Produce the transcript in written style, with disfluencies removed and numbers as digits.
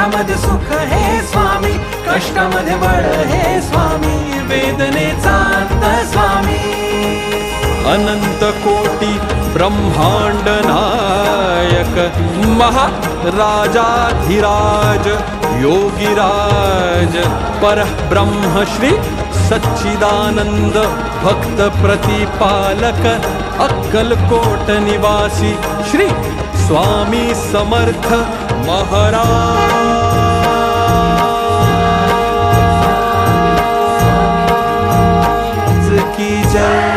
दुःखामध्ये सुख हे स्वामी, कष्टामध्ये बळ हे स्वामी, वेदनेचा अंत स्वामी. अनंत कोटी ब्रह्मांड नायक महाराजाधिराज योगीराज परब्रह्म श्री सच्चिदानंद भक्त प्रतिपालक अक्कलकोट निवासी श्री स्वामी समर्थ महाराज की जय.